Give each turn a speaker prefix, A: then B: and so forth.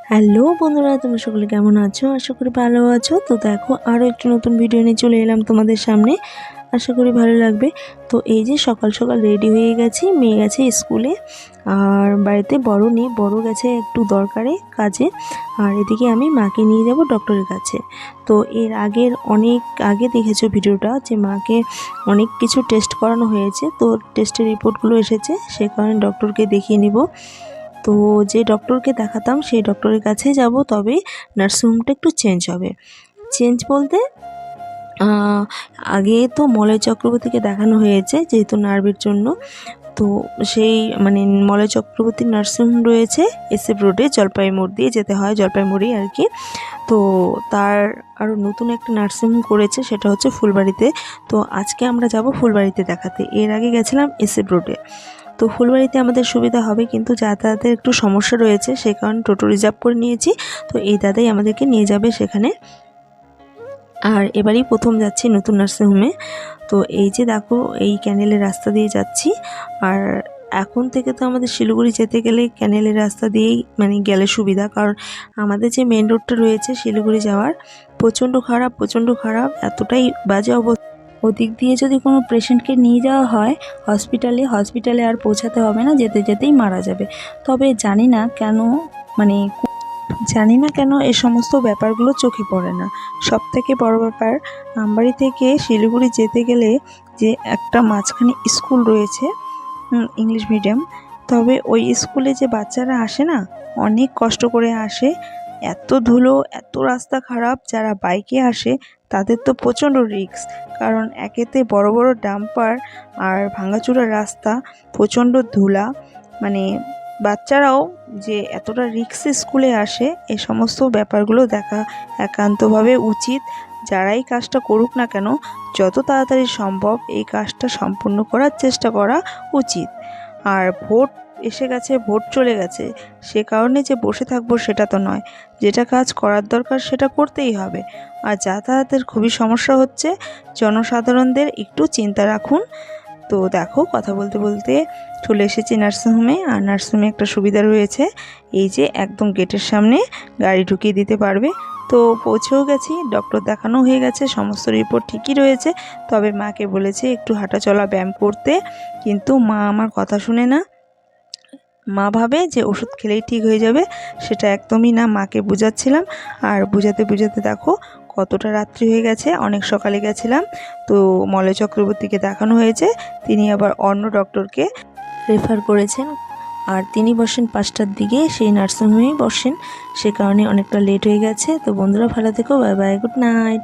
A: Hello বন্ধুরা, তোমরা সকলে কেমন আছো? আশা করি ভালো আছো। তো দেখো, আরও একটি নতুন ভিডিও নিয়ে চলে এলাম তোমাদের সামনে। আশা করি ভালো লাগবে। তো এই যে সকাল সকাল রেডি হয়ে গেছি, মেয়ে গেছে স্কুলে, আর বাড়িতে বড় নেই, বড় গেছে একটু দরকারে কাজে। আর এদিকে আমি মাকে নিয়ে যাব ডক্টরের কাছে। তো এর অনেক আগে দেখেছো ভিডিওটা, যে মাকে অনেক কিছু টেস্ট করানো হয়েছে। তো টেস্টের রিপোর্টগুলো এসেছে, সে কারণে ডক্টরকে দেখিয়ে নিব। তো যে ডক্টরকে দেখাতাম সেই ডক্টরের কাছেই যাব, তবে নার্সিংহোমটা একটু চেঞ্জ হবে। চেঞ্জ বলতে আগে তো মলয় চক্রবর্তীকে দেখানো হয়েছে, যেহেতু নার্ভের জন্য। তো সেই মলয় চক্রবর্তী নার্সিংহোম রয়েছে এসএফ রোডে, জলপাইমুড় দিয়ে যেতে হয়, জলপাইমুড়ি আর কি। তো তার আরও নতুন একটা নার্সিংহোম করেছে, সেটা হচ্ছে ফুলবাড়িতে। তো আজকে আমরা যাব ফুলবাড়িতে দেখাতে। এর আগে গেছিলাম এসএফ রোডে। তো ফুলবাড়িতে আমাদের সুবিধা হবে, কিন্তু যাতায়াতের একটু সমস্যা রয়েছে, সে কারণে টোটো রিজার্ভ করে নিয়েছি। তো এই দাদাই আমাদেরকে নিয়ে যাবে সেখানে। আর এবারই প্রথম যাচ্ছি নতুন নার্সিংহোমে। তো এই যে দেখো, এই ক্যানেলের রাস্তা দিয়ে যাচ্ছি। আর এখন থেকে তো আমাদের শিলিগুড়ি যেতে গেলে ক্যানেলের রাস্তা দিয়েই গেলে সুবিধা, কারণ আমাদের যে মেন রোডটা রয়েছে শিলিগুড়ি যাওয়ার, প্রচণ্ড খারাপ, এতটাই বাজে অবস্থা। ওদিক দিয়ে যদি কোনো পেশেন্টকে নিয়ে যাওয়া হয় হসপিটালে আর পৌঁছাতে হবে না, যেতে যেতেই মারা যাবে। তবে জানি না কেন এই সমস্ত ব্যাপারগুলো চোখে পড়ে না। সবথেকে বড় ব্যাপার, আমবাড়ি থেকে শিলিগুড়ি যেতে গেলে যে একটা মাঝখানে স্কুল রয়েছে, ইংলিশ মিডিয়াম। তবে ওই স্কুলে যে বাচ্চারা আসে না, অনেক কষ্ট করে আসে। এত ধুলো, এত রাস্তা খারাপ, যারা বাইকে আসে তাদের তো প্রচণ্ড রিস্ক, কারণ একেতে বড় বড় ডাম্পার আর ভাঙাচোরা রাস্তা, প্রচণ্ড ধুলা। বাচ্চারাও যে এতটা রিস্কে স্কুলে আসে, এ সমস্ত ব্যাপারগুলো দেখা একান্তভাবে উচিত। যারাই কাজটা করুক না কেন, যত তাড়াতাড়ি সম্ভব এই কাজটা সম্পূর্ণ করার চেষ্টা করা উচিত। আর ভোট এসে গেছে, ভোট চলে গেছে, সে কারণে যে বসে থাকবো সেটা তো নয়। যেটা কাজ করার দরকার সেটা করতেই হবে। আর যাতায়াতের খুবই সমস্যা হচ্ছে, জনসাধারণদের একটু চিন্তা রাখুন। তো দেখো, কথা বলতে বলতে চলে এসেছি নার্সিংহোমে। আর নার্সিংহোমে একটা সুবিধা রয়েছে, এই যে একদম গেটের সামনে গাড়ি ঢুকিয়ে দিতে পারবে। তো পৌঁছেও গেছি, ডক্টর দেখানো হয়ে গেছে, সমস্ত রিপোর্ট ঠিকই রয়েছে। তবে মাকে বলেছে একটু হাঁটা চলা ব্যায়াম করতে, কিন্তু মা আমার কথা শুনে না। মা ভাবে যে ওষুধ খেলেই ঠিক হয়ে যাবে, সেটা একদমই না। মাকে বুঝাচ্ছিলাম, আর বুঝাতে বুঝাতে দেখো কতটা রাত্রি হয়ে গেছে। অনেক সকালে গেছিলাম। তো মলয় চক্রবর্তীকে দেখানো হয়েছে, তিনি আবার অন্য ডক্টরকে রেফার করেছেন। আর তিনি বসেন 5টার দিকে, সেই নার্সিংহোমেই বসেন, সে কারণে অনেকটা লেট হয়ে গেছে। তো বন্ধুরা, ভালো থেকো, বাই বাই, গুড নাইট।